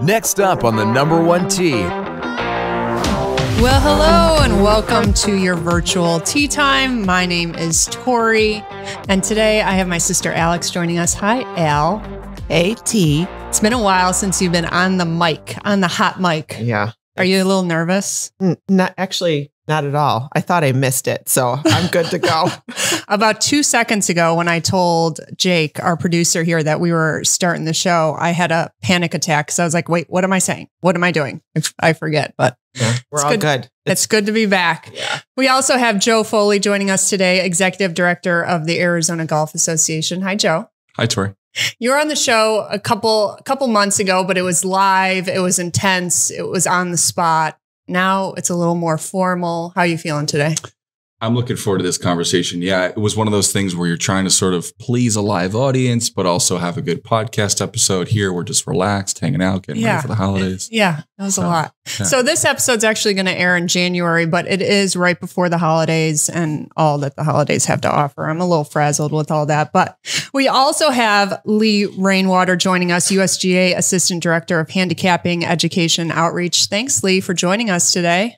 Next up on the number one tee. Well, hello and welcome to your virtual tea time. My name is Tori, and today I have my sister Alix joining us. Hi, Al. Hey, T. It's been a while since you've been on the mic, on the hot mic. Yeah. Are you a little nervous? Not at all. I thought I missed it, so I'm good to go. About 2 seconds ago, when I told Jake, our producer here, that we were starting the show, I had a panic attack because I was like, wait, what am I saying? What am I doing? I forget, but we're all good. It's good to be back. Yeah. We also have Joe Foley joining us today, Executive Director of the Arizona Golf Association. Hi, Joe. Hi, Tori. You were on the show a couple months ago, but it was live. It was intense. It was on the spot. Now it's a little more formal. How are you feeling today? I'm looking forward to this conversation. Yeah, it was one of those things where you're trying to sort of please a live audience, but also have a good podcast episode. Here, we're just relaxed, hanging out, getting ready for the holidays. Yeah, that was a lot. Yeah. So this episode's actually going to air in January, but it is right before the holidays and all that the holidays have to offer. I'm a little frazzled with all that. But we also have Lee Rainwater joining us, USGA Assistant Director of Handicapping Education Outreach. Thanks, Lee, for joining us today.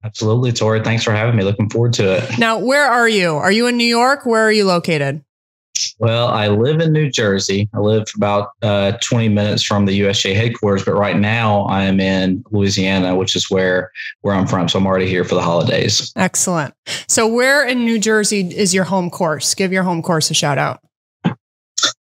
Absolutely, Tori. Thanks for having me. Looking forward to it. Now, where are you? Are you in New York? Where are you located? Well, I live in New Jersey. I live about 20 minutes from the USGA headquarters, but right now I am in Louisiana, which is where I'm from. So I'm already here for the holidays. Excellent. So where in New Jersey is your home course? Give your home course a shout out.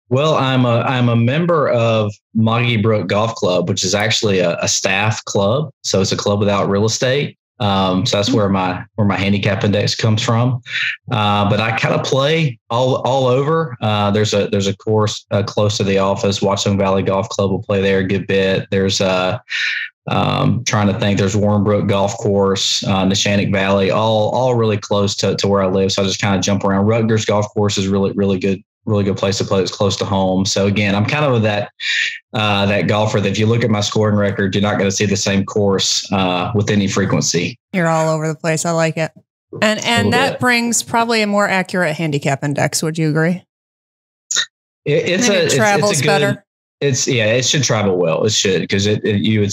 Well, I'm a member of Moggy Brook Golf Club, which is actually a staff club. So it's a club without real estate. So that's where my handicap index comes from. But I kind of play all over. There's a course close to the office. Watson Valley Golf Club will play there a good bit. There's trying to think. There's Warrenbrook Golf Course, Neshannock Valley, all really close to where I live. So I just kind of jump around. Rutgers Golf Course is really good place to play. It's close to home. So again, I'm kind of that golfer that if you look at my scoring record, you're not going to see the same course with any frequency. You're all over the place. I like it. And that brings probably a more accurate handicap index. Would you agree? It travels better. It should travel well. It should, because you could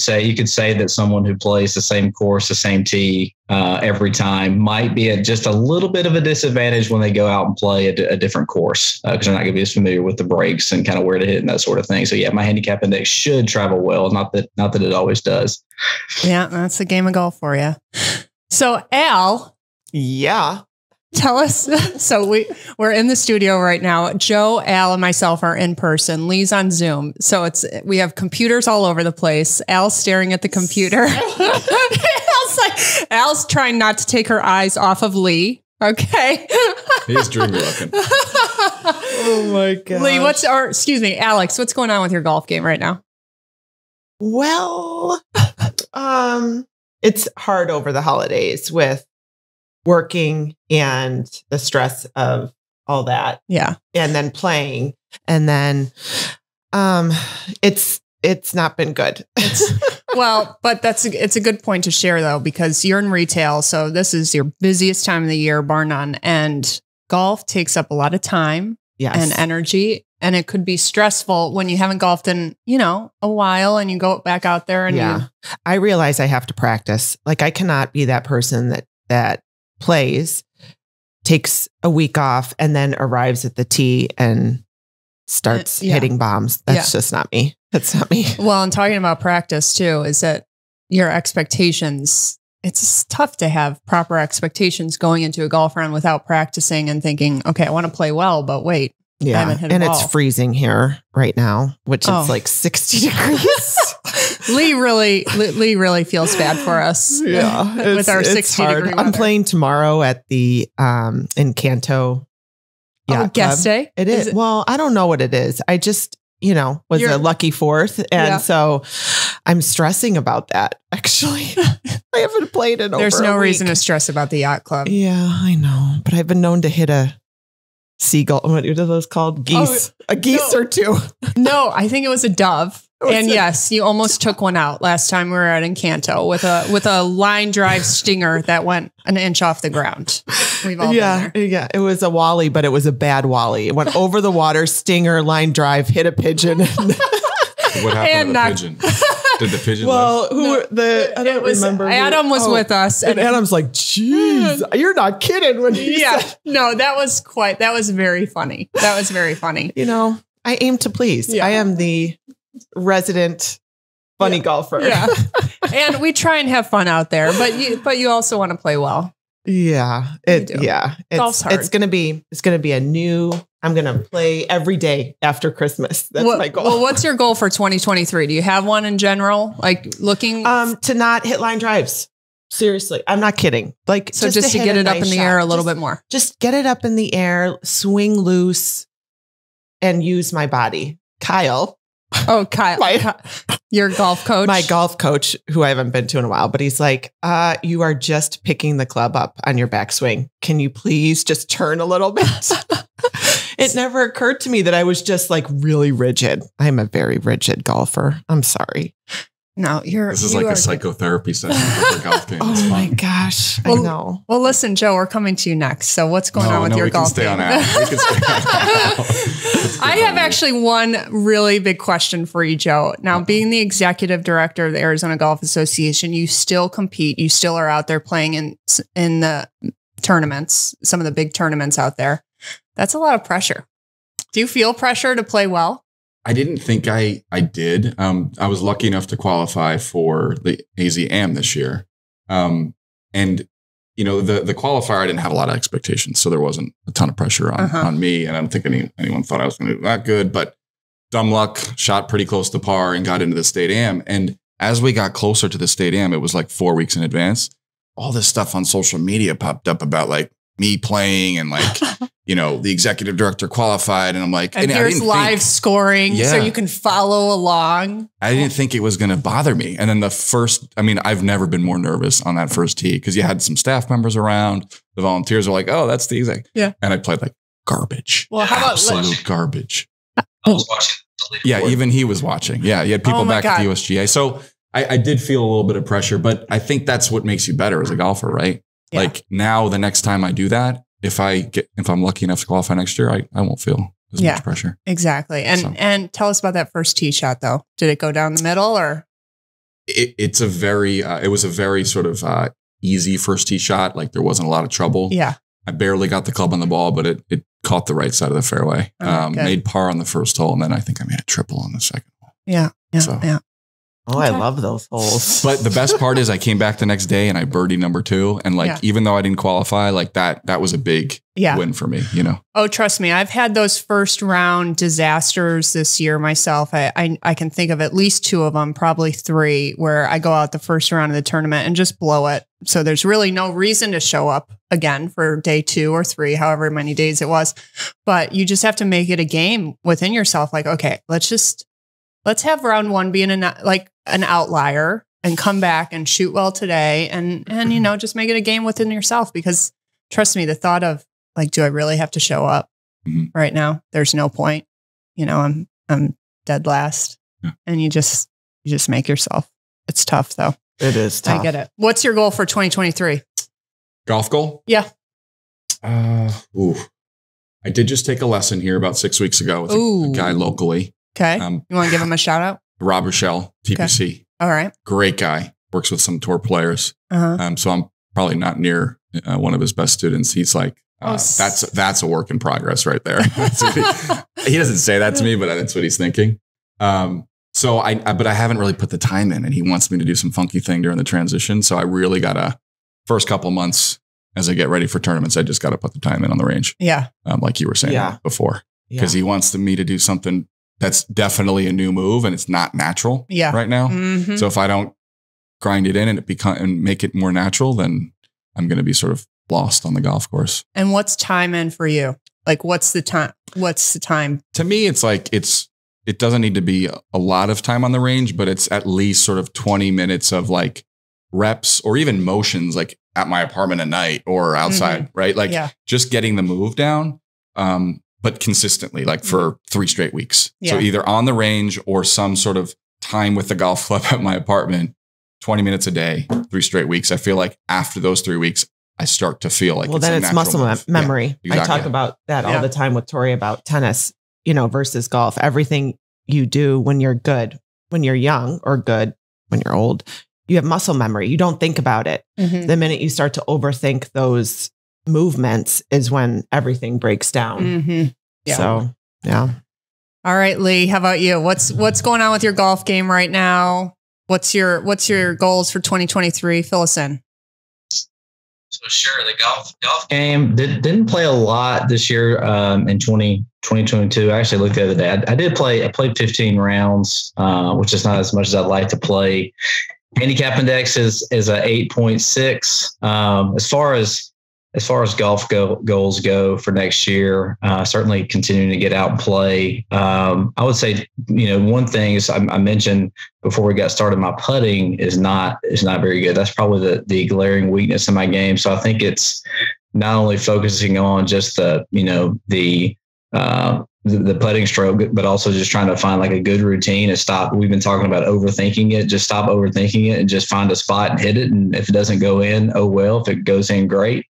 say that someone who plays the same course, the same tee every time might be at just a little bit of a disadvantage when they go out and play a different course because they're not going to be as familiar with the breaks and kind of where to hit and that sort of thing. So yeah, my handicap index should travel well. Not that it always does. Yeah, that's a game of golf for you. So Al. Yeah. Tell us. So we're in the studio right now. Joe, Al, and myself are in person. Lee's on Zoom. So we have computers all over the place. Al's staring at the computer. Al's trying not to take her eyes off of Lee. Okay. He's dream walking. Oh my God. Lee, Alix, what's going on with your golf game right now? Well, it's hard over the holidays with working and the stress of all that. Yeah. And then playing. And then it's not been good. Well, but it's a good point to share though, because you're in retail. So this is your busiest time of the year, bar none. And golf takes up a lot of time and energy. And it could be stressful when you haven't golfed in, a while and you go back out there and I realize I have to practice. Like I cannot be that person that plays, takes a week off, and then arrives at the tee and starts hitting bombs. That's just not me. That's not me. Well, and talking about practice too, is that your expectations, it's tough to have proper expectations going into a golf round without practicing and thinking, okay, I want to play well, but wait. Yeah. I haven't hit a and ball. It's freezing here right now, which is like 60 degrees. Lee really feels bad for us. Yeah. With our 60 degree weather. I'm playing tomorrow at the in Canto Yacht guest Club. day? It is. Well, I don't know what it is. I just, was a lucky fourth. And so I'm stressing about that, actually. I haven't played in over There's no a reason week. to stress about the yacht club. Yeah, I know. But I've been known to hit a seagull. What are those called? Geese. A geese or two. No, I think it was a dove. And yes, you almost took one out last time we were at Encanto with a line drive stinger that went an inch off the ground. We've all been there. Yeah. It was a wally, but it was a bad wally. It went over the water, stinger, line drive, hit a pigeon. What happened to the pigeon? Did the pigeon live? I don't remember. Adam was with us. And Adam's like, geez, you're not kidding. When he said. No, that was very funny. That was very funny. You know, I aim to please. Yeah. I am the resident funny golfer. Yeah. And we try and have fun out there, but you also want to play well. Yeah. Golf's hard. It's going to be a new, I'm going to play every day after Christmas. That's my goal. Well, what's your goal for 2023? Do you have one in general? Like looking to not hit line drives. Seriously. I'm not kidding. Like, so just to get it up in the air a little bit more. Just get it up in the air, swing loose and use my body. Kyle. Oh, Kyle, your golf coach, my golf coach, who I haven't been to in a while, but he's like, you are just picking the club up on your backswing. Can you please just turn a little bit? It never occurred to me that I was just like really rigid. I'm a very rigid golfer. I'm sorry. No, this is like a psychotherapy session for the golf game. Oh my gosh. I know. Well, listen, Joe, we're coming to you next. So what's going on with your golf game? We can stay on I have actually one really big question for you, Joe. Now, being the executive director of the Arizona Golf Association, you still compete. You still are out there playing in the tournaments, some of the big tournaments out there. That's a lot of pressure. Do you feel pressure to play well? I didn't think I did. I was lucky enough to qualify for the AZ Am this year. And, you know, the qualifier, I didn't have a lot of expectations. So there wasn't a ton of pressure on me. And I don't think anyone thought I was going to do that good. But dumb luck, shot pretty close to par and got into the State Am. And as we got closer to the State Am, it was like 4 weeks in advance. All this stuff on social media popped up about like me playing and like, you know, the executive director qualified. And I'm like, and here's live scoring so you can follow along. I didn't think it was going to bother me. And then I've never been more nervous on that first tee because you had some staff members around. The volunteers were like, oh, that's the exec. Yeah. And I played like garbage. Well, how about absolute garbage? I was watching. Yeah, even he was watching. Yeah, you had people back at the USGA. So I did feel a little bit of pressure, but I think that's what makes you better as a golfer, right? Yeah. Like now, the next time I do that, if I'm lucky enough to qualify next year, I won't feel as much pressure. Exactly. And tell us about that first tee shot though. Did it go down the middle or? It was a very sort of easy first tee shot. Like there wasn't a lot of trouble. Yeah. I barely got the club on the ball, but it caught the right side of the fairway. Made par on the first hole. And then I think I made a triple on the second hole. Yeah. Yeah. Oh, okay. I love those holes. But the best part is I came back the next day and I birdied number 2. And like, even though I didn't qualify, like that was a big win for me, you know? Oh, trust me. I've had those first round disasters this year myself. I can think of at least 2 of them, probably 3, where I go out the first round of the tournament and just blow it. So there's really no reason to show up again for day 2 or 3, however many days it was. But you just have to make it a game within yourself. Like, okay, let's have round 1 being an outlier and come back and shoot well today and you know, just make it a game within yourself, because trust me, the thought of like, do I really have to show up right now? There's no point. You know, I'm dead last and you just make yourself. It's tough though. It is tough. I get it. What's your goal for 2023? Golf goal? Yeah. I did just take a lesson here about 6 weeks ago with a guy locally. Okay. You want to give him a shout out? Rob Rochelle, TPC. Okay. All right. Great guy. Works with some tour players. So I'm probably not near one of his best students. He's like, that's a work in progress right there. He doesn't say that to me, but that's what he's thinking. But I haven't really put the time in, and he wants me to do some funky thing during the transition. So I really first couple months as I get ready for tournaments, I just got to put the time in on the range. Yeah. Like you were saying before, because he wants me to do something that's definitely a new move and it's not natural right now. Mm-hmm. So if I don't grind it in and make it more natural, then I'm going to be sort of lost on the golf course. And what's time in for you? Like, what's the time? To me, it's like, it doesn't need to be a lot of time on the range, but it's at least sort of 20 minutes of like reps or even motions, like at my apartment at night or outside, right? Like just getting the move down. But consistently, like for 3 straight weeks. So either on the range or some sort of time with the golf club at my apartment, 20 minutes a day, 3 straight weeks. I feel like after those 3 weeks, I start to feel like it's muscle memory. Yeah, exactly. I talk about that all the time with Tori about tennis, you know, versus golf. Everything you do when you're good, when you're young, or good when you're old. You have muscle memory. You don't think about it. The minute you start to overthink those movements is when everything breaks down. Yeah. So, yeah. All right, Lee, how about you? What's going on with your golf game right now? What's your goals for 2023? Fill us in. So sure, the golf game didn't play a lot this year in 2022. I actually looked the other day. I played 15 rounds, which is not as much as I'd like to play. Handicap index is a 8.6. As far as golf goals go for next year, certainly continuing to get out and play. I would say, one thing is I mentioned before we got started, my putting is not very good. That's probably the glaring weakness in my game. So I think it's not only focusing on just the putting stroke, but also just trying to find like a good routine and stop. We've been talking about overthinking it. Just stop overthinking it and just find a spot and hit it. And if it doesn't go in, oh well. If it goes in, great.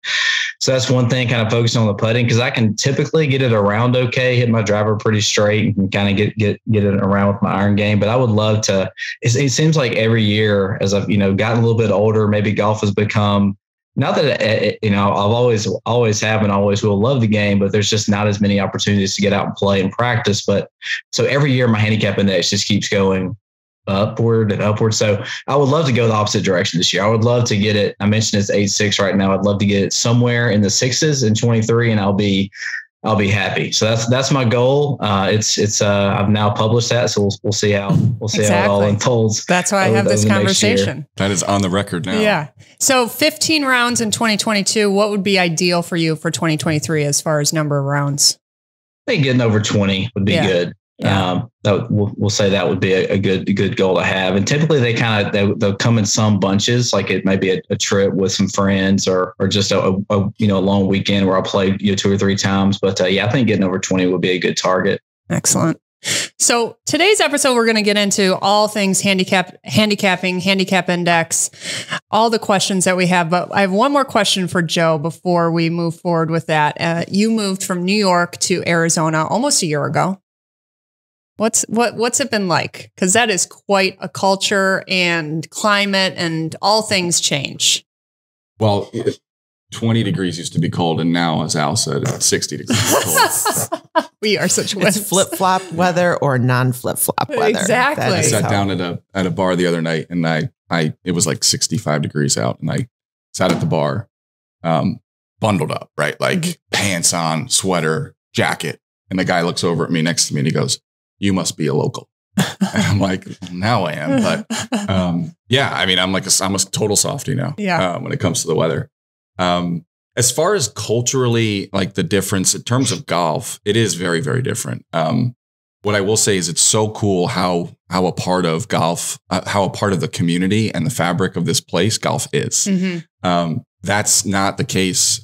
So that's one thing, kind of focusing on the putting, because I can typically get it around okay, hit my driver pretty straight, and kind of get it around with my iron game. But I would love to. It seems like every year as I've gotten a little bit older, maybe golf has become. Not that, I've always have and always will love the game, but there's just not as many opportunities to get out and play and practice. But so every year my handicap index just keeps going upward and upward. So I would love to go the opposite direction this year. I would love to get it. I mentioned it's 8.6 right now. I'd love to get it somewhere in the sixes in 23, and I'll be happy. So that's my goal. I've now published that, so we'll see how it all unfolds. That's why I have this conversation. That is on the record now. Yeah. So 15 rounds in 2022. What would be ideal for you for 2023 as far as number of rounds? I think getting over 20 would be good. Yeah. We'll say that would be a good goal to have. And typically they'll come in some bunches, like it might be a trip with some friends or just a long weekend where I'll play 2 or 3 times. But I think getting over 20 would be a good target. Excellent. So today's episode, we're going to get into all things handicapping, handicap index, all the questions that we have. But I have one more question for Joe before we move forward with that. You moved from New York to Arizona almost a year ago. What's it been like? Because that is quite a culture and climate, and all things change. Well, 20 degrees used to be cold, and now, as Al said, it's 60 degrees cold. We are such wimps. It's flip-flop weather or non-flip-flop weather. Exactly. I sat down at a bar the other night, and it was like 65 degrees out, and I sat at the bar, bundled up, right? Like pants on, sweater, jacket. And the guy looks over at me next to me and he goes, "You must be a local." And I'm like, now I am. But I'm a total softie now. Yeah. When it comes to the weather. As far as culturally, like the difference in terms of golf, it is very, very different. What I will say is it's so cool how a part of golf, how a part of the community and the fabric of this place golf is. That's not the case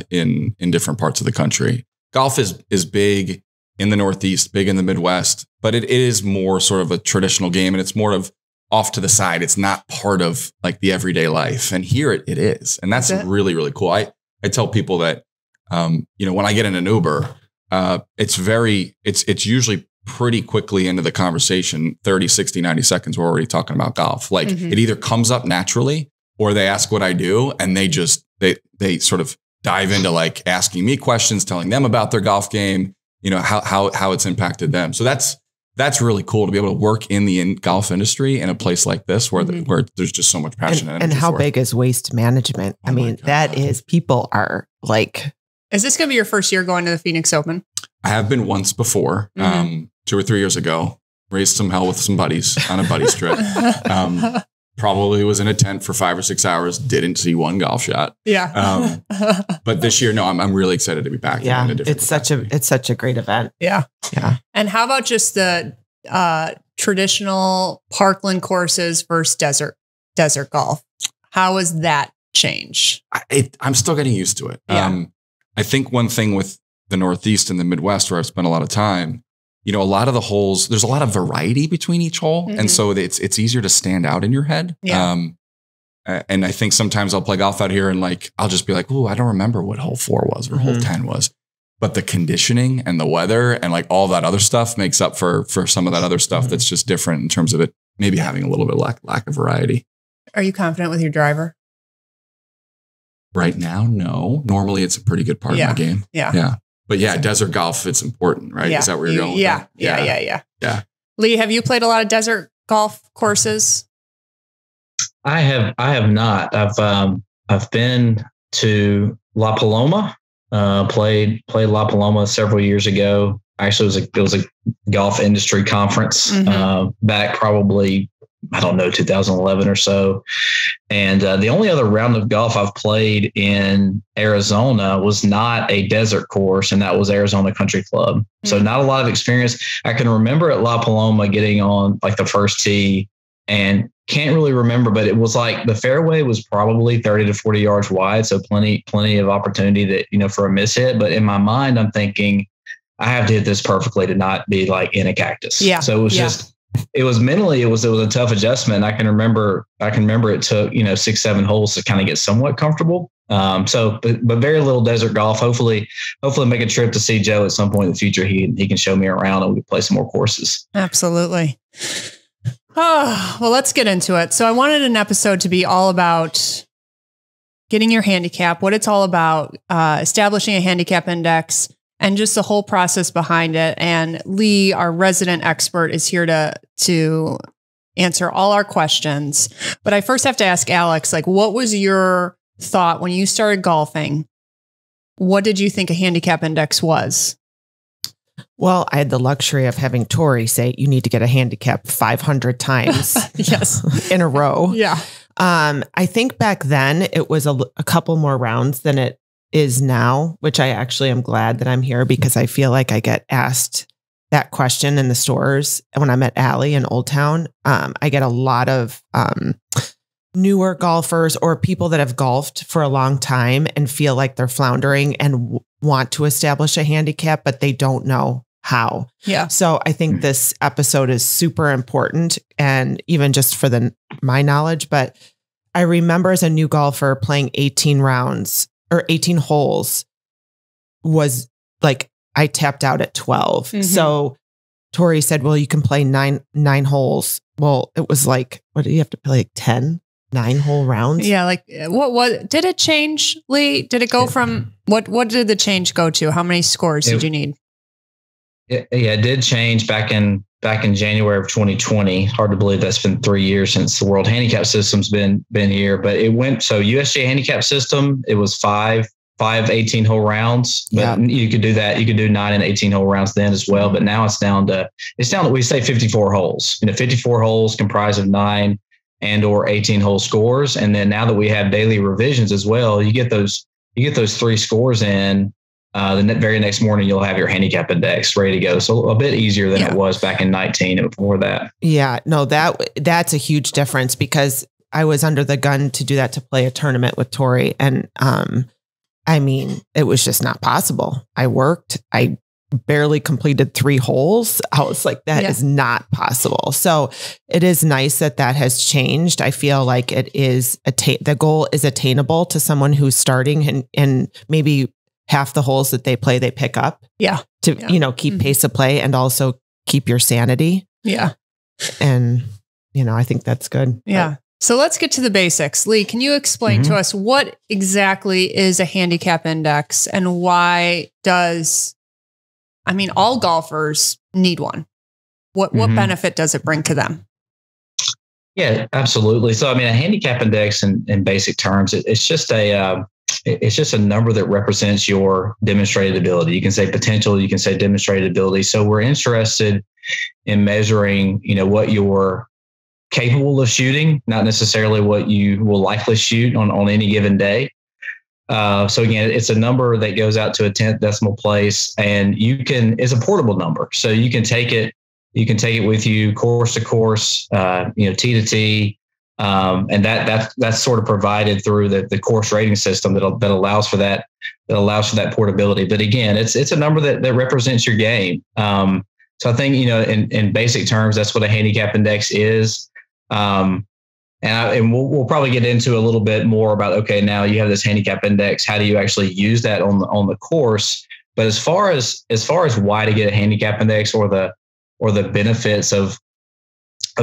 in different parts of the country. Golf is big in the Northeast, big in the Midwest, but it is more sort of a traditional game, and it's more of off to the side. It's not part of like the everyday life. And here it is. And that's really, really cool. I tell people that, when I get in an Uber, it's usually pretty quickly into the conversation, 30, 60, 90 seconds, we're already talking about golf. Like it either comes up naturally or they ask what I do, and they sort of dive into like asking me questions, telling them about their golf game, how it's impacted them. So that's really cool to be able to work in the golf industry in a place like this where there's just so much passion. And how big is waste management? I mean, that is, people are like. Is this going to be your first year going to the Phoenix Open? I have been once before, 2 or 3 years ago, raised some hell with some buddies on a buddy's trip. Probably was in a tent for 5 or 6 hours. Didn't see one golf shot. Yeah. But this year, no, I'm really excited to be back. Yeah, it's such a great event. Yeah. Yeah. And how about just the traditional parkland courses versus desert golf? How has that changed? I'm still getting used to it. Yeah. I think one thing with the Northeast and the Midwest, where I've spent a lot of time, a lot of the holes, there's a lot of variety between each hole. And so it's easier to stand out in your head. Yeah. And I think sometimes I'll play golf out here and like, I'll just be like, "Ooh, I don't remember what hole 4 was or hole 10 was." but the conditioning and the weather and like all that other stuff makes up for some of that other stuff that's just different in terms of it maybe having a little bit of lack of variety. Are you confident with your driver? Right now, no. Normally, it's a pretty good part of my game. Yeah. But yeah, desert golf, it's important, right? Yeah. Is that where you're going? Yeah. Lee, have you played a lot of desert golf courses? I have not. I've been to La Paloma. Played La Paloma several years ago. Actually, it was a golf industry conference back probably, I don't know, 2011 or so. And the only other round of golf I've played in Arizona was not a desert course, and that was Arizona Country Club. So not a lot of experience. I can remember at La Paloma getting on like the first tee and can't really remember, but it was like the fairway was probably 30 to 40 yards wide. So plenty of opportunity that, for a miss hit. But in my mind, I'm thinking I have to hit this perfectly to not be like in a cactus. Yeah. So it was just, it was mentally, it was a tough adjustment. I can remember it took, 6-7 holes to kind of get somewhat comfortable. But very little desert golf. Hopefully make a trip to see Joe at some point in the future. He can show me around and we can play some more courses. Absolutely. Oh, well, let's get into it. So I wanted an episode to be all about getting your handicap, what it's all about, establishing a handicap index, and just the whole process behind it. And Lee, our resident expert, is here to answer all our questions. But I first have to ask Alix, like, what was your thought when you started golfing? What did you think a handicap index was? Well, I had the luxury of having Tori say, you need to get a handicap 500 times yes, in a row. Yeah. I think back then it was a couple more rounds than it is now, which I actually am glad that I'm here because I feel like I get asked that question in the stores. And when I'm at Alley in Old Town, I get a lot of newer golfers or people that have golfed for a long time and feel like they're floundering and want to establish a handicap, but they don't know how. Yeah. So I think this episode is super important, and even just for my knowledge. But I remember as a new golfer playing 18 rounds or 18 holes was like, I tapped out at 12. Mm-hmm. So Tori said, well, you can play nine holes. Well, it was like, what do you have to play? Like 10? 9-hole rounds? Yeah. Like what did it change, Lee? Did it go from what did the change go to? How many scores did you need? It did change back in January of 2020. Hard to believe that's been 3 years since the World Handicap System's been here, but it went, so USGA Handicap System, it was five 18-hole rounds, but you could do that. You could do 9 and 18-hole down then as well. But now it's down to we say 54 holes, 54 holes comprised of 9 and or 18-hole scores. And then now that we have daily revisions as well, you get those 3 scores in, the very next morning, you'll have your handicap index ready to go. So a bit easier than it was back in 19 and before that. Yeah, no, that's a huge difference because I was under the gun to do that to play a tournament with Tori. And, I mean, it was just not possible. I worked, I barely completed 3 holes. I was like, that is not possible. So it is nice that has changed. I feel like it is the goal is attainable to someone who's starting and maybe half the holes that they play, they pick up to, keep pace of play and also keep your sanity. Yeah. And, I think that's good. Yeah. So let's get to the basics. Lee, can you explain to us what exactly is a handicap index and why all golfers need one? What benefit does it bring to them? Yeah, absolutely. So, a handicap index in basic terms, it's just a number that represents your demonstrated ability. You can say potential, you can say demonstrated ability. So we're interested in measuring, what you're capable of shooting, not necessarily what you will likely shoot on any given day. So again, it's a number that goes out to a 10th decimal place, and it's a portable number. So you can take it with you course to course, tee to tee. And that's sort of provided through the course rating system that allows for that portability. But again, it's a number that represents your game. So I think, in basic terms, that's what a handicap index is. And we'll probably get into a little bit more about, okay, now you have this handicap index. How do you actually use that on the course? But as far as why to get a handicap index or the benefits of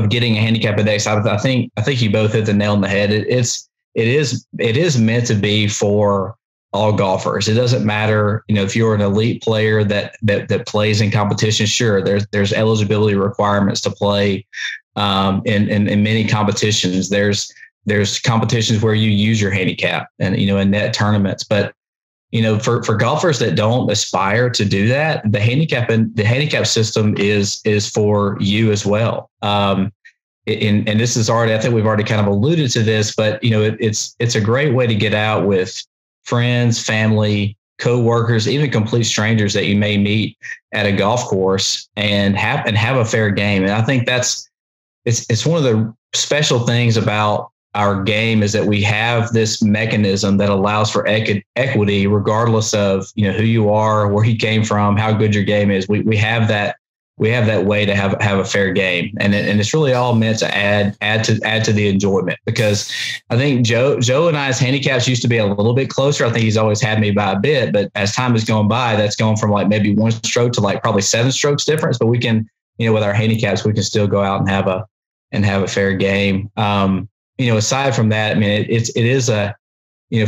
getting a handicap index, I think you both hit the nail on the head. It is meant to be for all golfers. It doesn't matter, if you're an elite player that plays in competition. Sure, there's eligibility requirements to play in many competitions. There's competitions where you use your handicap and in net tournaments. But for golfers that don't aspire to do that, the handicap system is for you as well. And this is already, I think we've already kind of alluded to this, but it's a great way to get out with friends, family, co-workers, even complete strangers that you may meet at a golf course and have a fair game. And I think it's one of the special things about our game is that we have this mechanism that allows for equity, regardless of who you are, where you came from, how good your game is. We have that way to have a fair game, and it's really all meant to add to the enjoyment. Because I think Joe and I's handicaps used to be a little bit closer. I think he's always had me by a bit, but as time has gone by, that's gone from like maybe 1 stroke to like probably 7 strokes difference. But we can, with our handicaps, we can still go out and have a fair game. Aside from that, I mean, it is a,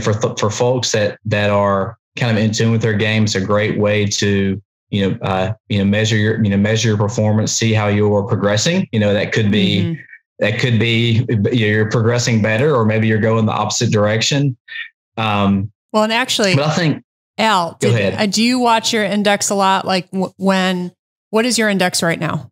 for folks that are kind of in tune with their game, it's a great way to, measure your performance, see how you're progressing. That could be, you're progressing better, or maybe you're going the opposite direction. Well, and actually, but I think, Al, go ahead. Do you watch your index a lot? Like what is your index right now?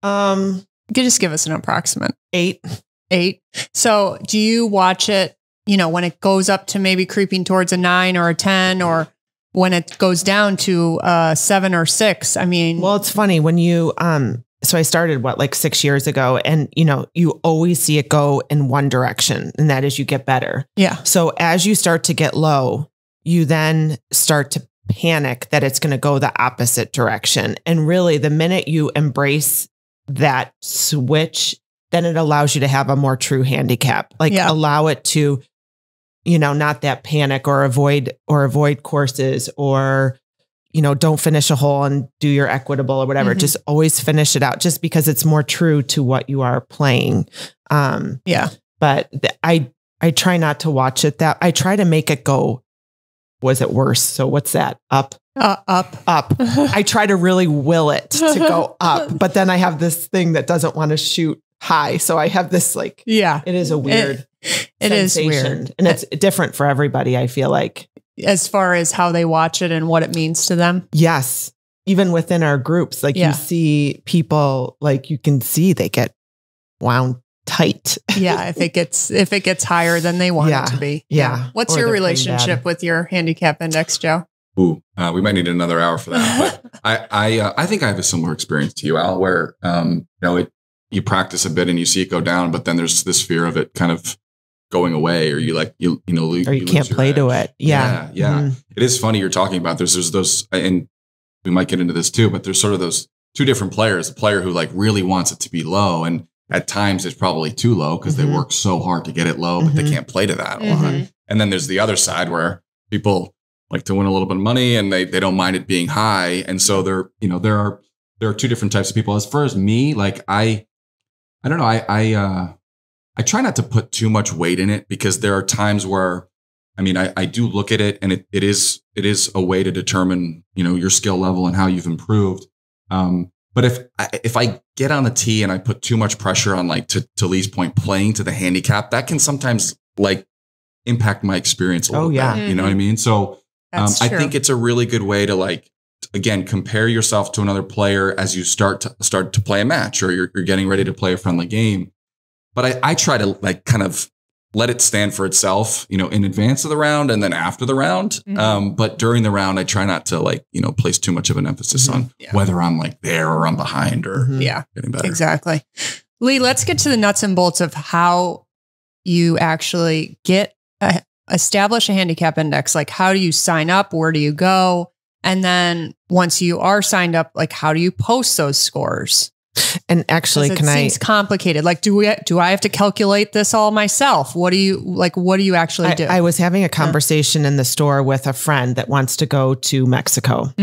You could just give us an approximate. 8. So do you watch it, when it goes up to maybe creeping towards a 9 or a 10, or when it goes down to 7 or 6? I mean, well, it's funny when you, so I started like 6 years ago, and you always see it go in one direction, and that is you get better. Yeah. So as you start to get low, you then start to panic that it's going to go the opposite direction. And really, the minute you embrace that switch, then it allows you to have a more true handicap. Allow it to, not that panic or avoid courses, or, don't finish a hole and do your equitable or whatever. Just always finish it out, just because it's more true to what you are playing. But I try not to watch it I try to make it go, was it worse? So what's that? Up. I try to really will it to go up, but then I have this thing that doesn't want to shoot high. So I have this it is a weird it is weird. And it's different for everybody, I feel like. As far as how they watch it and what it means to them. Yes. Even within our groups, you see people, you can see they get wound tight. Yeah. If it gets higher than they want it to be. Yeah. What's your relationship with your handicap index, Joe? Ooh, we might need another hour for that. But I think I have a similar experience to you, Al, where, you practice a bit and you see it go down, but then there's this fear of it kind of going away, or you can't play to it. Yeah. Mm-hmm. It is funny you're talking about. There's those, and we might get into this too, but there's sort of those two different players. A player who really wants it to be low, and at times it's probably too low because they work so hard to get it low, but they can't play to that a lot. And then there's the other side where people like to win a little bit of money and they don't mind it being high. And so there are two different types of people. As far as me, I don't know. I try not to put too much weight in it, because there are times where, I do look at it, and it is a way to determine, your skill level and how you've improved. But if I get on the tee and I put too much pressure on, to Lee's point, playing to the handicap, that can sometimes impact my experience a little bit. You know what I mean? So I think it's a really good way to again, compare yourself to another player as you start to play a match, or you're getting ready to play a friendly game. But I try to kind of let it stand for itself, in advance of the round and then after the round. But during the round, I try not to place too much of an emphasis on whether I'm there or I'm behind or getting better. Exactly. Lee, let's get to the nuts and bolts of how you actually establish a handicap index. How do you sign up? Where do you go? And then once you are signed up, how do you post those scores? And actually, it seems complicated. Like, do I have to calculate this all myself? What do you actually do? I was having a conversation in the store with a friend that wants to go to Mexico,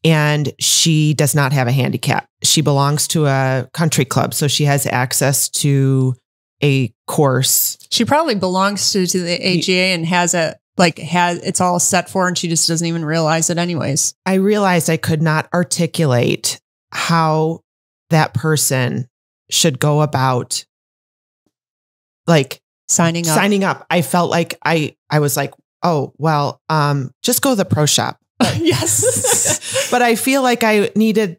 and she does not have a handicap. She belongs to a country club, so she has access to a course. She probably belongs to the AGA and has it's all set for her, and she just doesn't even realize it anyways. I realized I could not articulate how that person should go about signing up. I felt like I was like, oh, well, just go to the pro shop. Yes. But I feel like I needed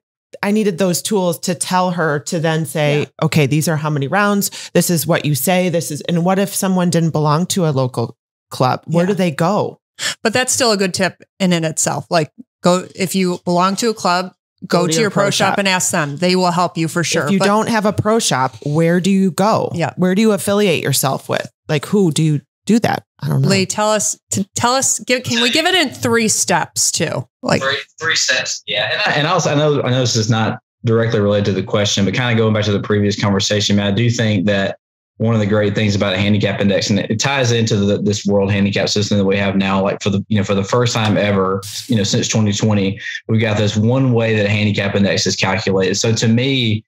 those tools to tell her to then say, okay, these are how many rounds. This is what you say. And what if someone didn't belong to a local club? Where do they go? But that's still a good tip in itself. Like, if you belong to a club, go to your pro shop and ask them. They will help you for sure. If you don't have a pro shop, where do you go? Yeah. Where do you affiliate yourself with? Like, who do you do that? I don't know. Lee, tell us, can we give it in 3 steps too? Like three steps. Yeah. And also, I know this is not directly related to the question, but kind of going back to the previous conversation, man, I do think that one of the great things about a handicap index, and it ties into this world handicap system that we have now, like for the first time ever, since 2020, we got this one way that a handicap index is calculated. So to me,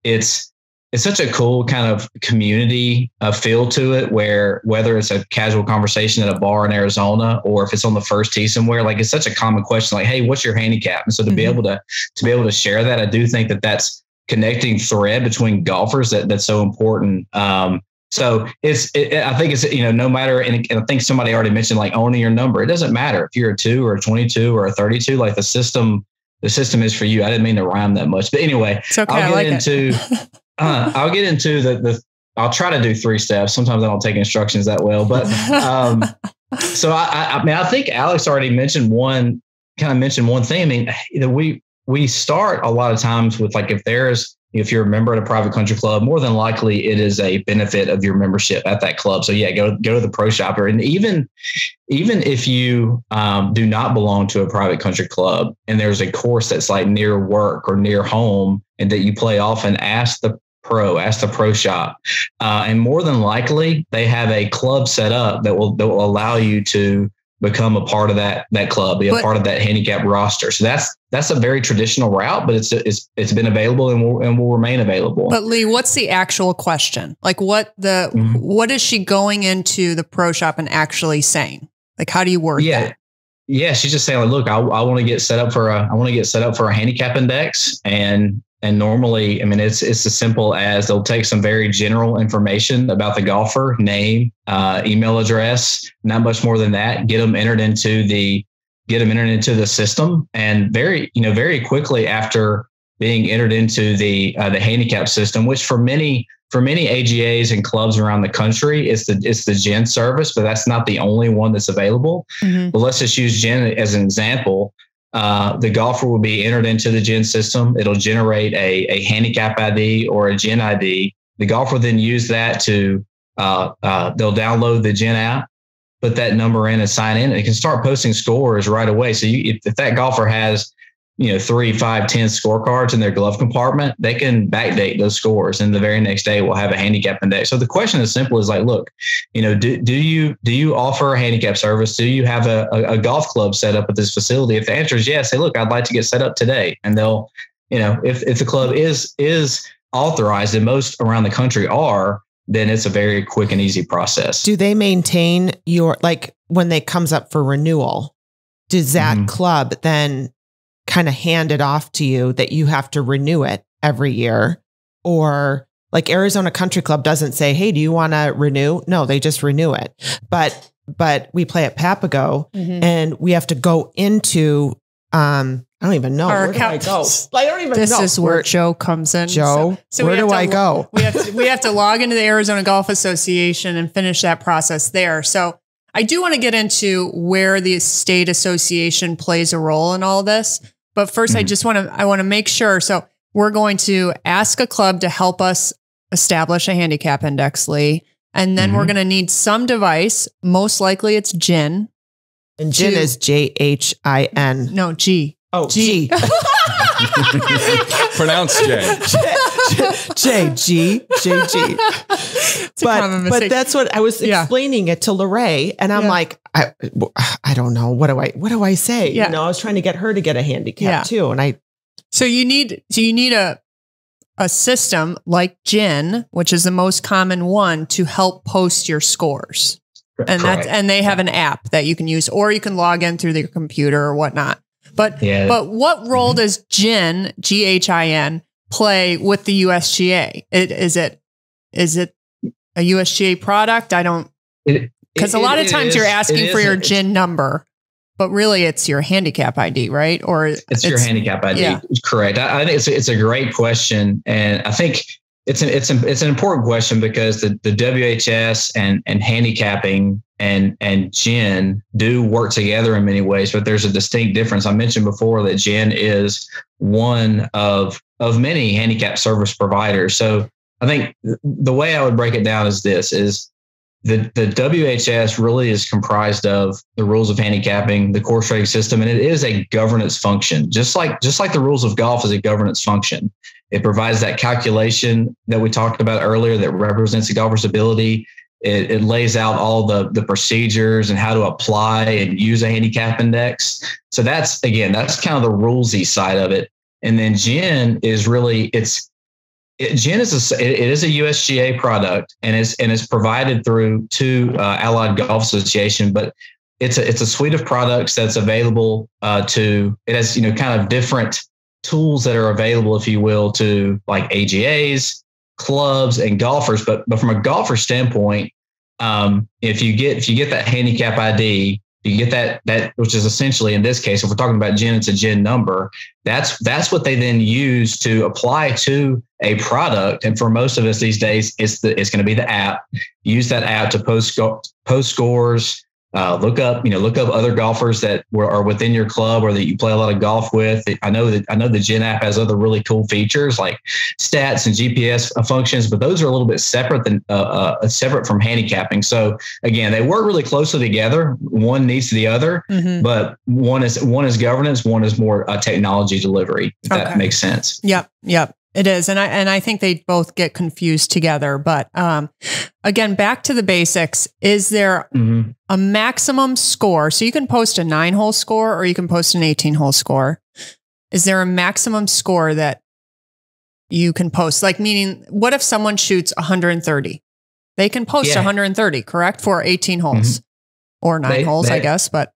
it's such a cool kind of community feel to it, where whether it's a casual conversation at a bar in Arizona or if it's on the first tee somewhere, like it's such a common question, like, hey, what's your handicap? And so to be able to share that, I do think that that's connecting thread between golfers that's so important. So I think it's, no matter, and I think somebody already mentioned like owning your number. It doesn't matter if you're a 2 or a 22 or a 32, like the system is for you. I didn't mean to rhyme that much, but anyway, it's okay. I'll get into I'll try to do 3 steps. Sometimes I don't take instructions that well, but, so I think Alix already mentioned one thing. I mean, we start a lot of times with like, if you're a member at a private country club, more than likely it is a benefit of your membership at that club. So yeah, go to the pro shopper. And even if you do not belong to a private country club and there's a course that's like near work or near home and that you play often, ask the pro shop. And more than likely they have a club set up that will allow you to become a part of that club, be a part of that handicap roster. So that's a very traditional route, but it's been available and will remain available. But Lee, what's the actual question? Like what is she going into the pro shop and actually saying? Like, how do you word that? Yeah. She's just saying like, look, I want to get set up for a handicap index. And normally, I mean, it's as simple as they'll take some very general information about the golfer, name, email address, not much more than that. Get them entered into the system, and very quickly after being entered into the handicap system, which for many AGAs and clubs around the country, it's the GHIN service, but that's not the only one that's available. Mm-hmm. But let's just use GHIN as an example. The golfer will be entered into the GHIN system. It'll generate a handicap ID or a GHIN ID. The golfer will then use that to they'll download the GHIN app, put that number in and sign in. And it can start posting scores right away. So if that golfer has 3, 5, 10 scorecards in their glove compartment, they can backdate those scores, and the very next day we'll have a handicap index. So the question is simple: is like, look, do you offer a handicap service? Do you have a golf club set up at this facility? If the answer is yes, say, look, I'd like to get set up today. And they'll, if the club is authorized, and most around the country are, then it's a very quick and easy process. Do they maintain when they comes up for renewal, does that club then kind of hand it off to you that you have to renew it every year? Or like Arizona Country Club doesn't say, hey, do you want to renew? No, they just renew it. But we play at Papago and we have to go into, I don't even know. Where do I go? I don't even know. This is where Joe comes in. Joe, so where do I go? We have to log into the Arizona Golf Association and finish that process there. So I do want to get into where the state association plays a role in all this. But first, I want to make sure. So we're going to ask a club to help us establish a handicap index, Lee. And then we're going to need some device. Most likely it's GHIN. And GHIN is JHIN. No, G. Oh, G. Pronounced J. JG. But that's what I was explaining it to Lorraine, and I'm like, I don't know. What do I say? Yeah. You know, I was trying to get her to get a handicap too. And so you need a system like GHIN, which is the most common one, to help post your scores. And and they have an app that you can use, or you can log in through your computer or whatnot. But what role does GHIN, GHIN, play with the USGA? Is it a USGA product? I don't, because a lot of times you're asking for your GHIN number, but really it's your handicap ID, right? Or it's your handicap ID. Yeah. Correct. I think it's a great question, and I think it's an important question because the WHS and handicapping and GHIN do work together in many ways, but there's a distinct difference. I mentioned before that GHIN is one of many handicap service providers. So I think the way I would break it down is this: is the WHS really is comprised of the rules of handicapping, the course rating system, and it is a governance function, just like the rules of golf is a governance function. It provides that calculation that we talked about earlier that represents the golfer's ability. It lays out all the procedures and how to apply and use a handicap index. So that's kind of the rulesy side of it. And then GHIN is really GHIN is a USGA product and is provided through two Allied Golf Association, but it's a suite of products that's available it has kind of different tools that are available, if you will, to like AGAs, clubs, and golfers. But from a golfer standpoint, if you get that handicap ID, you get that which is essentially, in this case, if we're talking about GHIN, it's a GHIN number. That's what they then use to apply to a product. And for most of us these days, it's going to be the app. Use that app to post scores. Look up other golfers that are within your club or that you play a lot of golf with. I know the GHIN app has other really cool features like stats and GPS functions, but those are a little bit separate from handicapping. So again, they work really closely together. One needs the other, but one is governance, one is more technology delivery. If that makes sense. Yep. It is. And I think they both get confused together. But again, back to the basics. Is there a maximum score? So you can post a 9-hole score or you can post an 18-hole score. Is there a maximum score that you can post? Like, meaning, what if someone shoots 130? They can post 130, correct? For 18 holes or 9 holes, I guess. But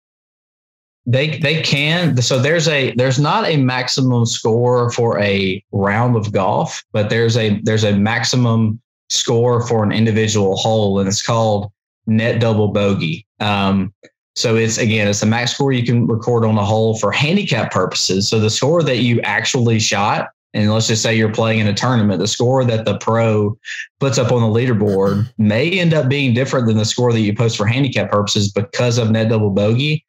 They can. So there's not a maximum score for a round of golf, but there's a maximum score for an individual hole, and it's called net double bogey. So it's a max score you can record on a hole for handicap purposes. So the score that you actually shot, and let's just say you're playing in a tournament, the score that the pro puts up on the leaderboard may end up being different than the score that you post for handicap purposes because of net double bogey.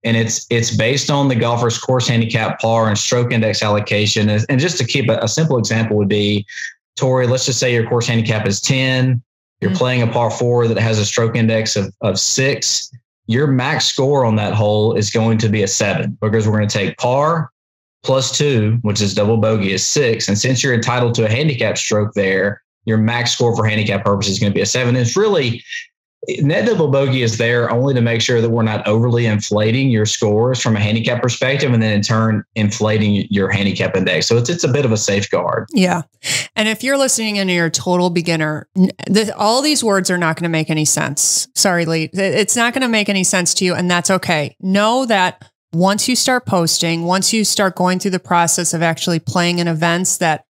And it's based on the golfer's course handicap, par, and stroke index allocation. And just to keep a simple example would be, Tori, let's just say your course handicap is 10. You're playing a par 4 that has a stroke index of 6. Your max score on that hole is going to be a 7 because we're going to take par plus 2, which is double bogey, is 6. And since you're entitled to a handicap stroke there, your max score for handicap purposes is going to be a 7. It's really, net double bogey is there only to make sure that we're not overly inflating your scores from a handicap perspective, and then in turn inflating your handicap index. So it's a bit of a safeguard. Yeah. And if you're listening and you're a total beginner, all these words are not going to make any sense. Sorry, Lee. It's not going to make any sense to you, and that's okay. Know that once you start posting, once you start going through the process of actually playing in events that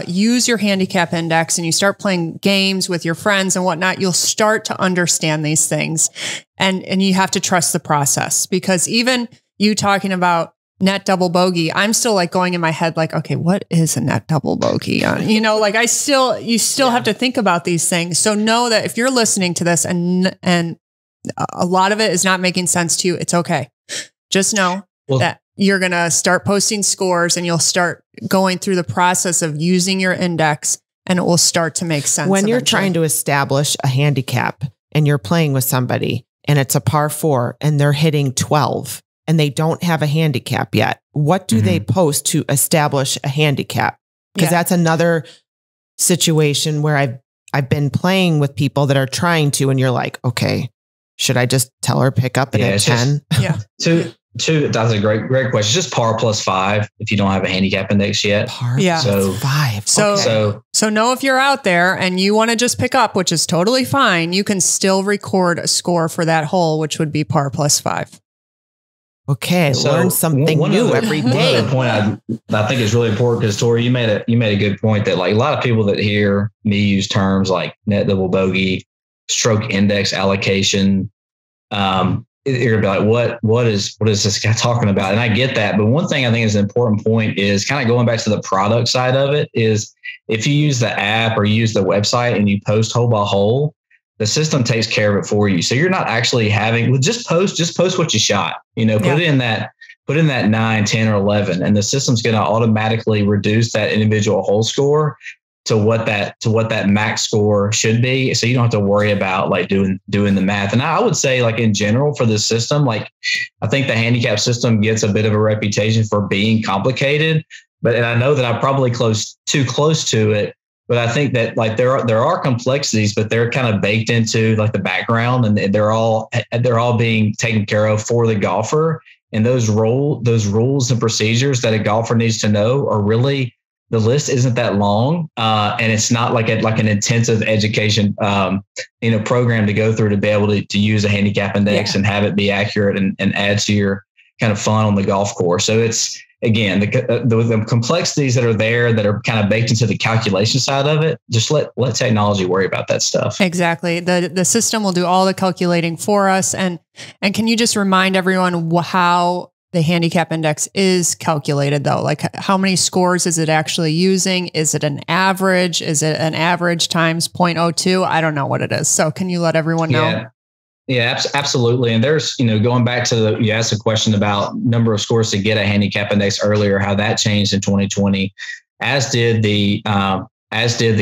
use your handicap index and you start playing games with your friends and whatnot, you'll start to understand these things. And you have to trust the process, because even you talking about net double bogey, I'm still like going in my head, like, okay, what is a net double bogey? You still have to think about these things. So know that if you're listening to this and a lot of it is not making sense to you, it's okay. Just know that you're going to start posting scores and you'll start going through the process of using your index, and it will start to make sense. When you're trying to establish a handicap and you're playing with somebody and it's a par 4 and they're hitting 12 and they don't have a handicap yet, what do they post to establish a handicap? Because that's another situation where I've been playing with people that are trying to, and you're like, okay, should I just tell her pick up at a 10? Two, that's a great question. Just par plus 5 if you don't have a handicap index yet. Par plus 5. So know if you're out there and you want to just pick up, which is totally fine, you can still record a score for that hole, which would be par plus 5. Okay, learn something new every day. One other point I think is really important, because Tori, you made a good point that like a lot of people that hear me use terms like net double bogey, stroke index allocation, you're gonna be like, what is this guy talking about? And I get that, but one thing I think is an important point is kind of going back to the product side of it is if you use the app or use the website and you post hole by hole, the system takes care of it for you. So you're not actually having just post what you shot. Put it in that 9, 10, or 11, and the system's going to automatically reduce that individual hole score to what that max score should be. So you don't have to worry about like doing the math. And I would say like in general for the system, like I think the handicap system gets a bit of a reputation for being complicated, and I know that I'm probably too close to it. But I think that like there are complexities, but they're kind of baked into like the background, and they're all being taken care of for the golfer. And those rules and procedures that a golfer needs to know are really, the list isn't that long, and it's not like an intensive education program to go through to be able to use a handicap index and have it be accurate and add to your kind of fun on the golf course. So it's, again, the complexities that are there that are kind of baked into the calculation side of it, just let technology worry about that stuff. Exactly. The system will do all the calculating for us. And can you just remind everyone how the handicap index is calculated though? Like how many scores is it actually using? Is it an average? Is it an average times 0.02? I don't know what it is. So can you let everyone know? Yeah, absolutely. And there's, going back to you asked a question about number of scores to get a handicap index earlier, how that changed in 2020, as did the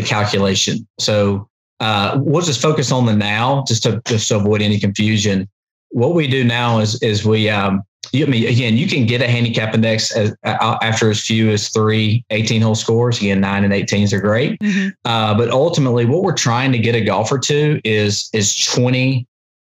calculation. So we'll just focus on the now, just to avoid any confusion. What we do now is we, you can get a handicap index after as few as 3 18-hole scores. Again, 9 and 18s are great. Mm-hmm. But ultimately, what we're trying to get a golfer to is 20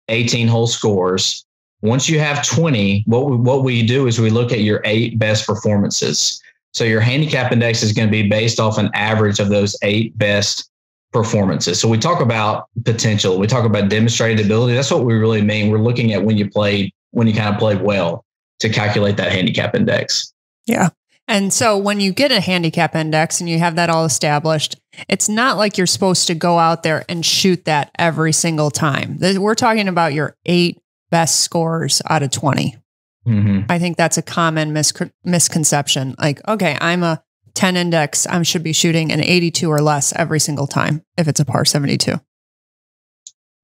18-hole scores. Once you have 20, what we do is we look at your 8 best performances. So your handicap index is going to be based off an average of those 8 best performances. So we talk about potential. We talk about demonstrated ability. That's what we really mean. We're looking at when you kind of played well to calculate that handicap index. Yeah. And so when you get a handicap index and you have that all established, it's not like you're supposed to go out there and shoot that every single time. We're talking about your 8 best scores out of 20. Mm-hmm. I think that's a common misconception. Like, okay, I'm a 10 index. I should be shooting an 82 or less every single time if it's a par 72.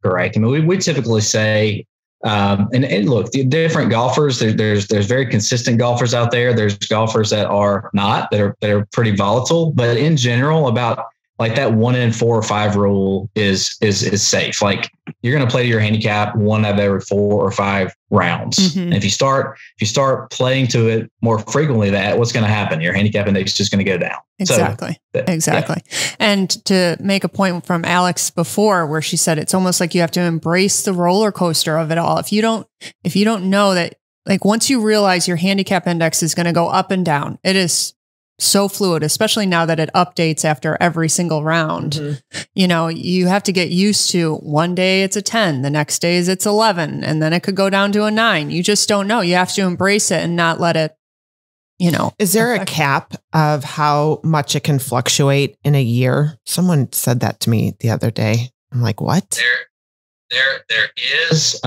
Correct. I mean, we typically say, and look, the different golfers, there's very consistent golfers out there. There's golfers that are not, that are pretty volatile, but in general, about like that 1 in 4 or 5 rule is safe. Like you're going to play to your handicap 1 out of every 4 or 5 rounds. Mm-hmm. And if you start playing to it more frequently, what's going to happen? Your handicap index is just going to go down. Exactly. So, exactly. Yeah. And to make a point from Alix before, where she said, it's almost like you have to embrace the roller coaster of it all. If you don't know that, like once you realize your handicap index is going to go up and down, it is so fluid, especially now that it updates after every single round. Mm-hmm. You have to get used to one day it's a 10, the next day it's 11, and then it could go down to a 9. You just don't know. You have to embrace it and not let it, Is there a cap of how much it can fluctuate in a year? Someone said that to me the other day. I'm like, what? There is.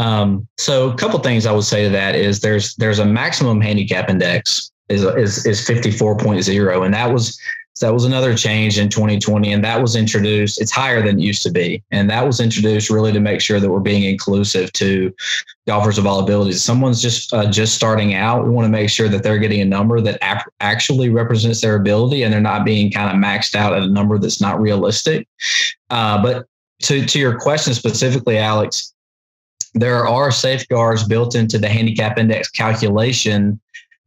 So a couple things I would say to that is there's a maximum handicap index is 54.0. And that was another change in 2020. And that was introduced. It's higher than it used to be. And that was introduced really to make sure that we're being inclusive to golfers of all abilities. Someone's just starting out. We want to make sure that they're getting a number that actually represents their ability and they're not being kind of maxed out at a number that's not realistic. But to your question specifically, Alix, there are safeguards built into the handicap index calculation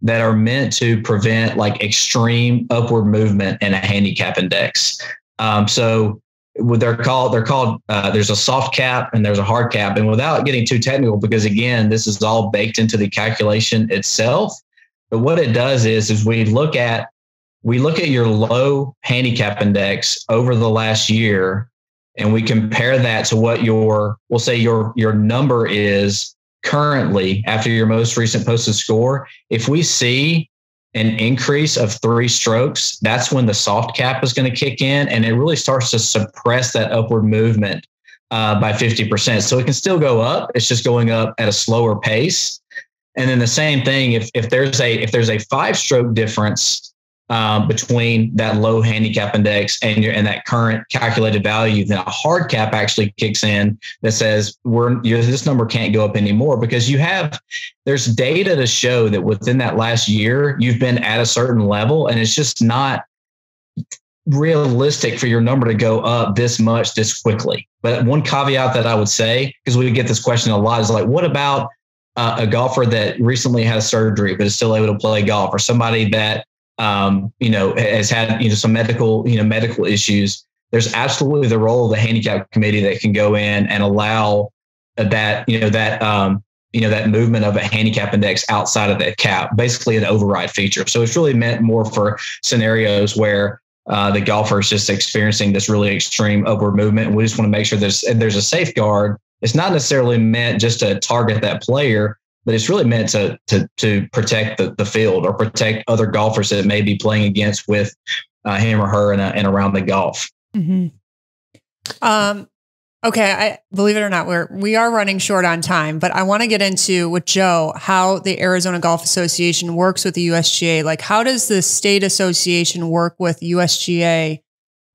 that are meant to prevent like extreme upward movement in a handicap index. So they're called, there's a soft cap and there's a hard cap. And without getting too technical, because again, this is all baked into the calculation itself. But what it does is we look at your low handicap index over the last year, and we compare that to what we'll say your number is currently after your most recent posted score. If we see an increase of 3 strokes, that's when the soft cap is going to kick in, and it really starts to suppress that upward movement by 50%. So it can still go up. It's just going up at a slower pace. And then the same thing, if there's a 5-stroke difference between that low handicap index and that current calculated value, then a hard cap actually kicks in that says this number can't go up anymore, because there's data to show that within that last year you've been at a certain level, and it's just not realistic for your number to go up this much this quickly. But one caveat that I would say, because we get this question a lot, is like, what about a golfer that recently had surgery but is still able to play golf, or somebody that has had, some medical issues? There's absolutely the role of the handicap committee that can go in and allow that movement of a handicap index outside of that cap, basically an override feature. So it's really meant more for scenarios where the golfer is just experiencing this really extreme upward movement. And we just want to make sure there's a safeguard. It's not necessarily meant just to target that player, but it's really meant to protect the field, or protect other golfers that may be playing against with him or her and around the golf. Mm-hmm. Okay. I believe it or not, we are running short on time, but I want to get into with Joe how the Arizona Golf Association works with the USGA. Like, how does the state association work with USGA?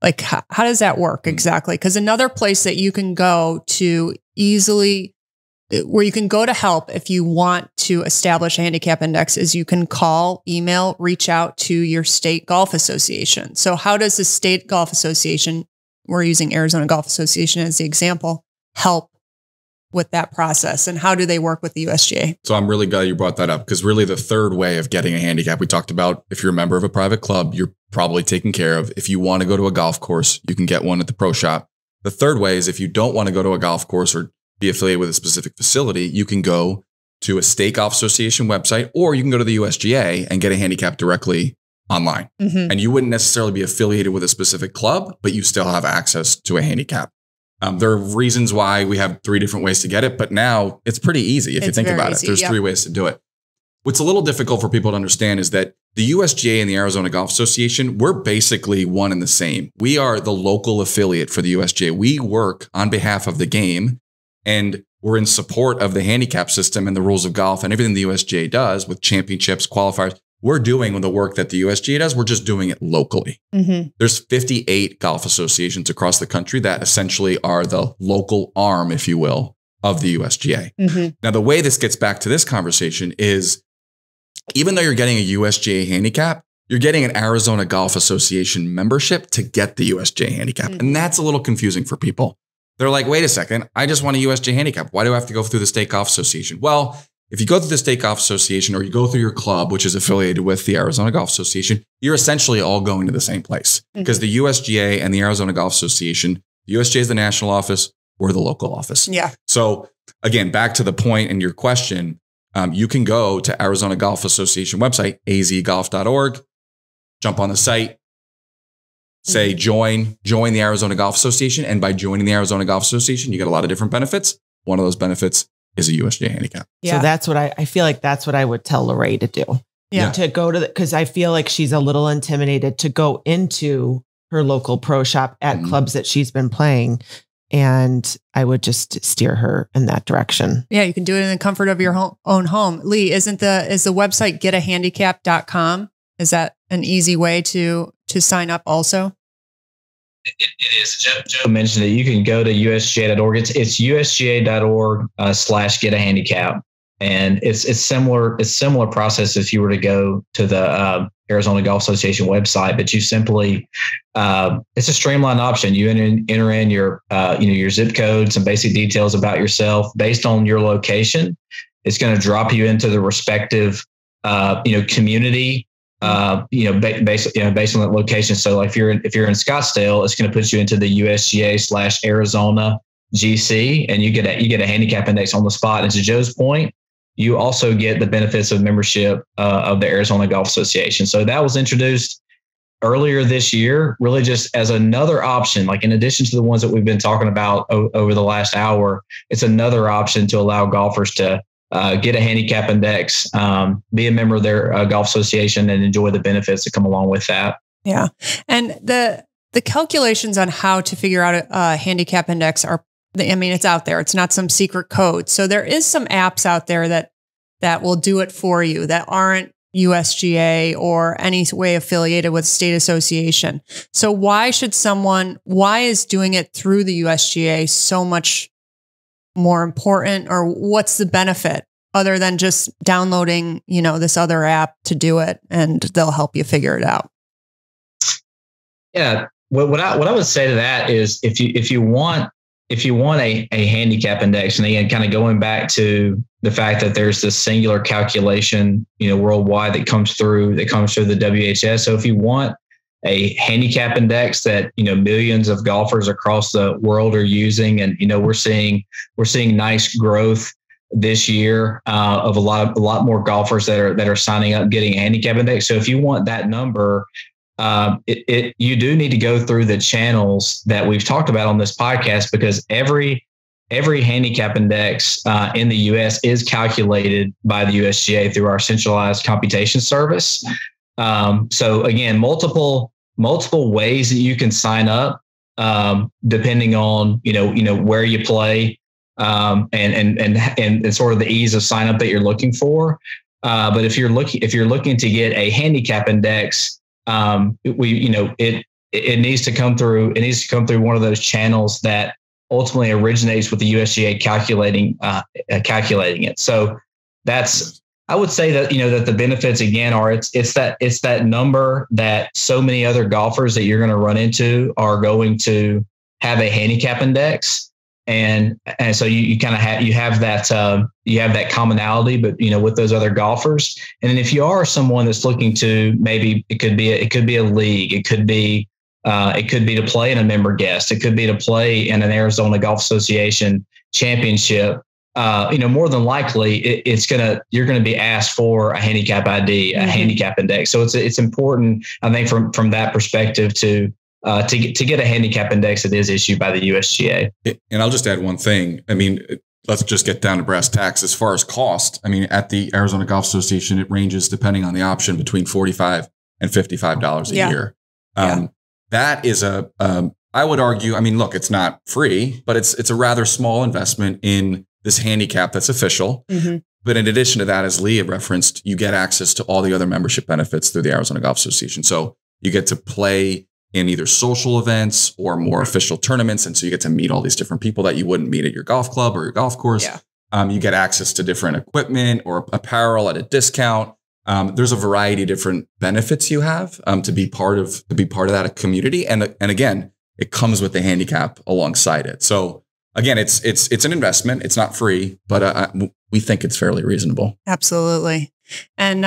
Like, how does that work exactly? Because another place that you can go to easily, where you can go to help if you want to establish a handicap index, is you can call, email, reach out to your state golf association. So how does the state golf association, we're using Arizona Golf Association as the example, help with that process? And how do they work with the USGA? So I'm really glad you brought that up, because really the third way of getting a handicap, we talked about, if you're a member of a private club, you're probably taken care of. If you want to go to a golf course, you can get one at the pro shop. The third way is if you don't want to go to a golf course or be affiliated with a specific facility, you can go to a state golf association website, or you can go to the USGA and get a handicap directly online. Mm-hmm. And you wouldn't necessarily be affiliated with a specific club, but you still have access to a handicap. There are reasons why we have 3 different ways to get it, but now it's pretty easy if you think about it. There's 3 ways to do it. What's a little difficult for people to understand is that the USGA and the Arizona Golf Association, we're basically one and the same. We are the local affiliate for the USGA. We work on behalf of the game, and we're in support of the handicap system and the rules of golf and everything the USGA does with championships, qualifiers. We're doing the work that the USGA does. We're just doing it locally. Mm-hmm. There's 58 golf associations across the country that essentially are the local arm, if you will, of the USGA. Mm-hmm. Now, the way this gets back to this conversation is, even though you're getting a USGA handicap, you're getting an Arizona Golf Association membership to get the USGA handicap. Mm-hmm. And that's a little confusing for people. They're like, wait a second, I just want a USGA handicap. Why do I have to go through the State Golf Association? Well, if you go through the State Golf Association, or you go through your club, which is affiliated with the Arizona Golf Association, you're essentially all going to the same place, because the USGA and the Arizona Golf Association, the USGA is the national office, we're the local office. Yeah. So again, back to the point in your question, you can go to Arizona Golf Association website, azgolf.org, jump on the site, say join the Arizona Golf Association. And by joining the Arizona Golf Association, you get a lot of different benefits. One of those benefits is a USGA handicap. Yeah. So that's what I feel like that's what I would tell Lorraine to do. Yeah. To go to because I feel like she's a little intimidated to go into her local pro shop at clubs that she's been playing. And I would just steer her in that direction. Yeah, you can do it in the comfort of your own home. Lee, is the website getahandicap.com? Is that an easy way to sign up also? It is. Joe mentioned that you can go to USGA.org. It's USGA.org/getahandicap. And it's similar process if you were to go to the Arizona Golf Association website, but you simply it's a streamlined option. You enter in your your zip code, some basic details about yourself based on your location. It's going to drop you into the respective community based on that location. So like if you're in Scottsdale, it's going to put you into the USGA/Arizona GC, and you get a handicap index on the spot. And to Joe's point, you also get the benefits of membership of the Arizona Golf Association. So that was introduced earlier this year, really just as another option, like in addition to the ones that we've been talking about over the last hour, it's another option to allow golfers to get a handicap index, be a member of their golf association, and enjoy the benefits that come along with that. Yeah. And the calculations on how to figure out a handicap index it's out there. It's not some secret code. So there is some apps out there that will do it for you that aren't USGA or any way affiliated with state association. So why is doing it through the USGA so much more important, or what's the benefit other than just downloading, this other app to do it and they'll help you figure it out? Yeah. What I would say to that is if you want a handicap index, and again, kind of going back to the fact that there's this singular calculation, worldwide that comes through the WHS. So if you want a handicap index that, millions of golfers across the world are using, and, we're seeing nice growth this year of a lot more golfers that are signing up, getting a handicap index. So if you want that number, you do need to go through the channels that we've talked about on this podcast, because every handicap index in the U.S. is calculated by the USGA through our centralized computation service. So again, multiple ways that you can sign up, depending on where you play, and sort of the ease of sign up that you're looking for. But if you're looking to get a handicap index, it needs to come through. It needs to come through one of those channels that ultimately originates with the USGA calculating it. So I would say that, that the benefits again are it's that number that so many other golfers that you're going to run into are going to have a handicap index. And so you kind of have that commonality, but with those other golfers. And then if you are someone that's looking to, maybe it could be a league, it could be to play in a member guest, it could be to play in an Arizona Golf Association championship. More than likely you're going to be asked for a handicap ID, a handicap index. So it's important, I think, from that perspective to get a handicap index that is issued by the USGA. And I'll just add one thing. Let's just get down to brass tacks. As far as cost, at the Arizona Golf Association, it ranges, depending on the option, between $45 and $55 a year. That is I would argue, look, it's not free, but it's a rather small investment in this handicap that's official. Mm-hmm. But in addition to that, as Leah referenced, you get access to all the other membership benefits through the Arizona Golf Association. So you get to play in either social events or more official tournaments. And so you get to meet all these different people that you wouldn't meet at your golf club or your golf course. Yeah. You get access to different equipment or apparel at a discount. There's a variety of different benefits you have to be part of that community. And again, it comes with the handicap alongside it. So again, it's an investment. It's not free, but we think it's fairly reasonable. Absolutely. And,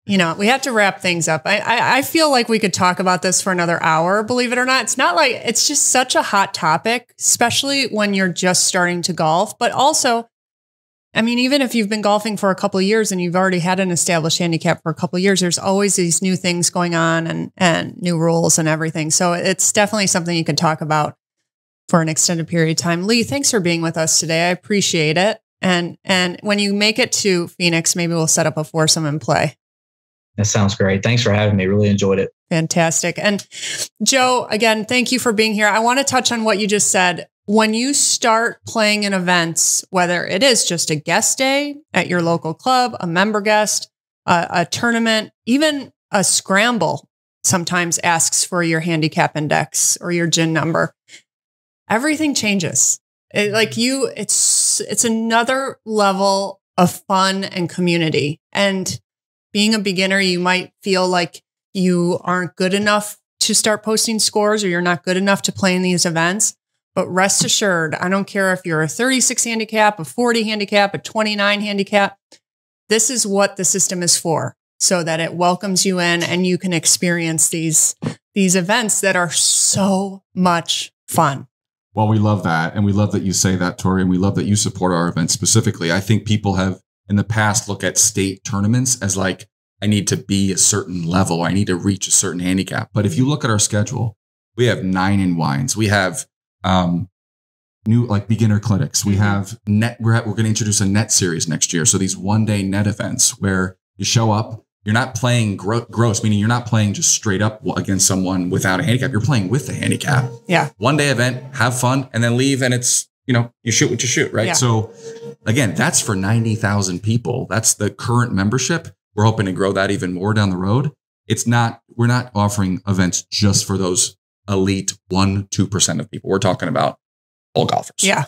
we have to wrap things up. I feel like we could talk about this for another hour, believe it or not. It's not like it's just such a hot topic, especially when you're just starting to golf. But also, even if you've been golfing for a couple of years and you've already had an established handicap for a couple of years, there's always these new things going on and new rules and everything. So it's definitely something you can talk about for an extended period of time. Lee, thanks for being with us today. I appreciate it. And when you make it to Phoenix, maybe we'll set up a foursome and play. That sounds great. Thanks for having me. Really enjoyed it. Fantastic. And Joe, again, thank you for being here. I want to touch on what you just said. When you start playing in events, whether it is just a guest day at your local club, a member guest, a tournament, even a scramble sometimes asks for your handicap index or your GHIN number, everything changes. It's another level of fun and community. And being a beginner, you might feel like you aren't good enough to start posting scores or you're not good enough to play in these events. But rest assured, I don't care if you're a 36 handicap, a 40 handicap, a 29 handicap. This is what the system is for. so that it welcomes you in and you can experience these events that are so much fun. Well, we love that. And we love that you say that, Tori, and we love that you support our events specifically. I think people have in the past looked at state tournaments as like, I need to be a certain level. I need to reach a certain handicap. But if you look at our schedule, we have 9 in wines. We have new like beginner clinics. We have net. We're going to introduce a net series next year. So these 1-day net events where you show up, you're not playing gross, meaning you're not playing just straight up against someone without a handicap. You're playing with the handicap. Yeah. 1-day event, have fun, and then leave. And it's, you shoot what you shoot, right? Yeah. So again, that's for 90,000 people. That's the current membership. We're hoping to grow that even more down the road. We're not offering events just for those elite 1-2% of people. We're talking about all golfers. Yeah.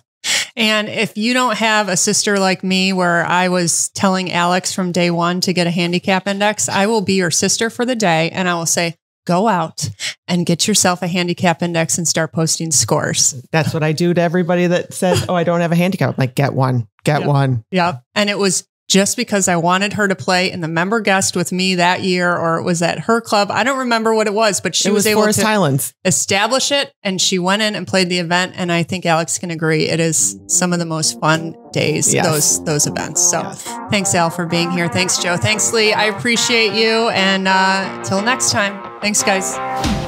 And if you don't have a sister like me, where I was telling Alix from day one to get a handicap index, I will be your sister for the day. And I will say, go out and get yourself a handicap index and start posting scores. That's what I do to everybody that says, oh, I don't have a handicap. I'm like, get one. Yep. And it was just because I wanted her to play in the member guest with me that year, or it was at her club. I don't remember what it was, but she was able Forest to Highlands. establish it, and she went in and played the event. And I think Alix can agree, it is some of the most fun days, yes. those events. So Thanks, Al, for being here. Thanks, Joe. Thanks, Lee. I appreciate you. And till next time, thanks, guys.